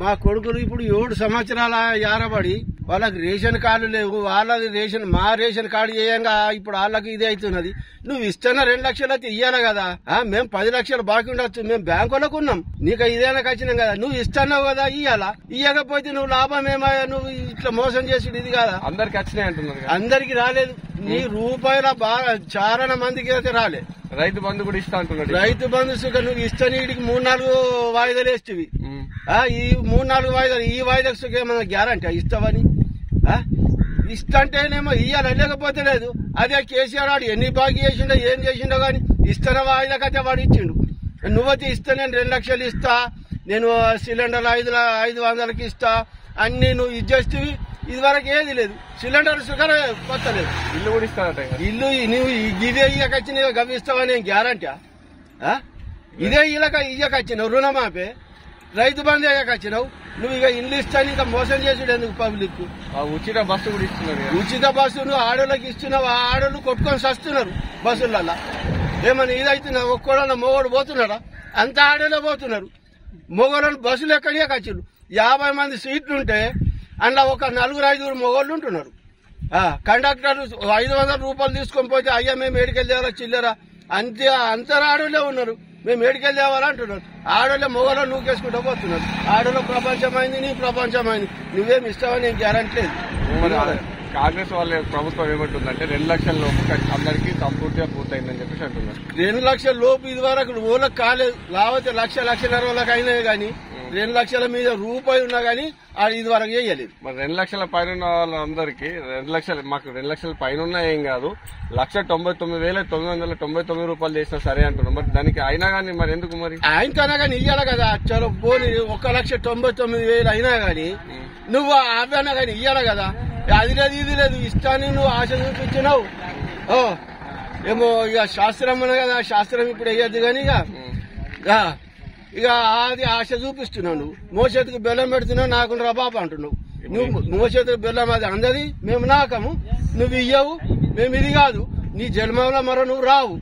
మా కొడుకులు ఇప్పుడు 7 సంవత్సరాల యారబడి వాళ్ళకి రేషన్ కార్డు లేవు. వాళ్ళది రేషన్ మా రేషన్ కార్డు చేయంగా ఇప్పుడు వాళ్ళకి ఇది అవుతున్నది. నువ్వు ఇస్తున్న 2 లక్షలు అయితే ఇయ్యాలి కదా. మేము 10 లక్షలు బాకీ ఉండొచ్చు, మేము బ్యాంకులకు ఉన్నాం, నీకు ఇదేనా వచ్చినాం కదా. నువ్వు ఇస్తున్నావు కదా, ఇయ్యాలా. ఇయ్యకపోతే నువ్వు లాభం ఏమయ్యా, నువ్వు ఇట్లా మోసం చేసి ఇది కదా. అందరికి వచ్చినాయి అంటున్నారు, అందరికి రాలేదు. నీ రూపాయల బాగా చాలా మందికి అయితే రాలే. రైతు బంధు కూడా ఇస్తా అంటున్నాడు. రైతు బంధు సుఖ నువ్వు ఇస్తాను వీడికి 3-4 వాయిదాలు వేస్తేవి. ఈ 3-4 వాయిదాలు ఈ వాయిదాకు సుఖ ఏమన్నా గ్యారంటీ ఇస్తావని ఇస్తంటేనేమో ఇయ్యాలి, లేకపోతే లేదు. అదే కేసీఆర్ వాడు ఎన్ని బాకీ చేసిండో ఏం చేసిండో గాని ఇస్తున్న వాయిదాకైతే వాడు ఇచ్చిండు. నువ్వైతే ఇస్తా, నేను 2 లక్షలు ఇస్తా, నేను సిలిండర్ 500కి ఇస్తా అన్ని నువ్వు ఇది చేస్తేవి. ఇది వరకు ఏది లేదు. సిలిండర్ సుఖం కొత్త లేదు. ఇల్లు కూడా ఇస్తారట. ఇల్లు నువ్వు ఇదే ఇయ్యకొచ్చిన గవ్విస్తావని గ్యారంటీ. ఇదే ఇయ్యకొచ్చినావు రుణమాపే, రైతు బంధు అయ్యాకొచ్చినావు. నువ్వు ఇక ఇల్లు ఇస్తాను ఇంకా మోసం చేసుడు ఎందుకు పబ్లిక్. ఉచిత బస్సు కూడా ఇస్తున్నారు. ఉచిత బస్సు నువ్వు ఆడోళ్ళకి ఇస్తున్నావు, ఆ ఆడోళ్ళు కొట్టుకొని సస్తున్నారు బస్సులలో. ఏమన్నా ఇదైతున్నా ఒక్కడన్నా మొగోడు పోతున్నాడా? అంత ఆడోళ్ళే పోతున్నారు. మొగోళ్ళని బస్సులు ఎక్కడికే వచ్చిండు. 50 మంది సీట్లుంటే అందులో ఒక 4-5 మొగోళ్ళు ఉంటున్నారు. కండక్టర్ 500 రూపాయలు తీసుకొని పోతే అయ్యా మేము ఏడికెళ్ళి తేవాలా చిల్లరా అంతే అంతర ఆడోళ్ళే ఉన్నారు. మేము ఏడికెళ్ళి తేవాలా అంటున్నారు. ఆడోళ్ళే మొగోళ్ళు నూకేసుకుంటూ పోతున్నారు. ఆడోళ్ళ ప్రపంచమైంది, నీ ప్రపంచమైంది. నువ్వేమి ఇస్తావని నేను గ్యారంటీ లేదు. కాంగ్రెస్ వాళ్ళ ప్రభుత్వం ఏమంటుందంటే 2 లక్షల లోపు అందరికీ సంపూర్తిగా పూర్తయిందని చెప్పేసి అంటున్నారు. 2 లక్షల లోపు ఇది వరకు ఓళ్ళకి కాలేదు. లేకపోతే 1,00,00,000 అయినాయి కానీ 2 లక్షల మీద రూపాయి ఉన్నా గానీ ఇది వరకు చేయలేదు. మరి 2 లక్షల పైన ఉన్న వాళ్ళందరికీ 2 లక్షలు, మాకు 2 లక్షల పైన ఉన్నా ఏం కాదు, 1,99,999 రూపాయలు చేసినా సరే అంటున్నాం. మరి దానికి అయినా గానీ మరి ఎందుకు మరి ఆయనకైనా కానీ ఇయ్యాలి కదా. చలో పోనీ 1,99,000 అయినా గానీ నువ్వు అవైనా కానీ ఇయ్యాలి కదా. అది లేదు ఇది లేదు ఇస్తాను నువ్వు ఆశ చూపించినావు. ఏమో ఇక శాస్త్రం అన్న కదా, శాస్త్రం ఇప్పుడు వేయద్దు కానీ ఇక అది ఆశ చూపిస్తున్నావు. నువ్వు మోచేతికి బెల్లం పెడుతున్నావు, నాకు రా బాబా అంటున్నావు. నువ్వు మోచేతికి బెల్లం అది అందది, మేము నాకము, నువ్వు ఇయ్యవు, మేము ఇది కాదు, నీ జన్మంలో మరో నువ్వు రావు.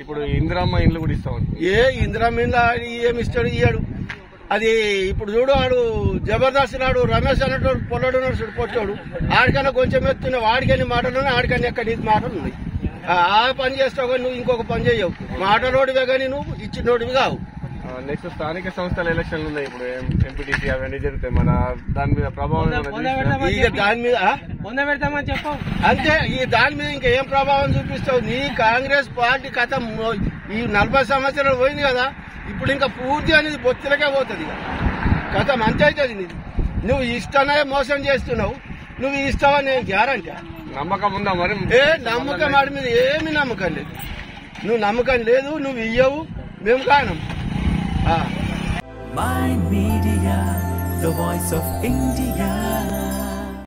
ఇప్పుడు ఇందిరమ్మ ఇండ్లు కూడా ఇస్తావు. ఇందిరమ్మ ఇండ్లు ఏమి ఇస్తాడు ఇయ్యాడు. అది ఇప్పుడు చూడు వాడు జబర్దస్త్ నాడు రమేష్ అన్నట్టు పొల్లడు చూడు పొట్టాడు. ఆడికన్నా కొంచెం ఎత్తున్నావు, ఆడికని మాటలు ఉన్నాయి, ఆడికని ఎక్కడి మాటలు ఉన్నాయి. ఆ పని చేస్తావు కానీ నువ్వు ఇంకొక పని చేయవు. మాటలోడివే కానీ నువ్వు ఇచ్చినోడివి కావు. నెక్స్ట్ స్థానిక సంస్థల ఎలక్షన్లు ఉన్నాయి. ఇప్పుడు ఎంపీటీసీ అవన్నీ జరుగుతాయి. మన దాని మీద ప్రభావం ఇక దాని మీద అంతే. ఈ దాని మీద ఇంకా ఏం ప్రభావం చూపిస్తావు? నీ కాంగ్రెస్ పార్టీ కథ ఈ 40 సంవత్సరాలు పోయింది కదా. ఇప్పుడు ఇంకా పూర్తి అనేది బొత్తులకే పోతుంది. కథ అంతే అవుతుంది నీది. నువ్వు ఇస్తానే మోసం చేస్తున్నావు. నువ్వు ఇస్తావని నేను గ్యారంటీ. నమ్మకం ఉందా మరి? నమ్మకం వాడి మీద ఏమి నమ్మకం లేదు. నువ్వు నమ్మకం లేదు, నువ్వు ఇయ్యవు, మేము కానం. My Media, the voice of India.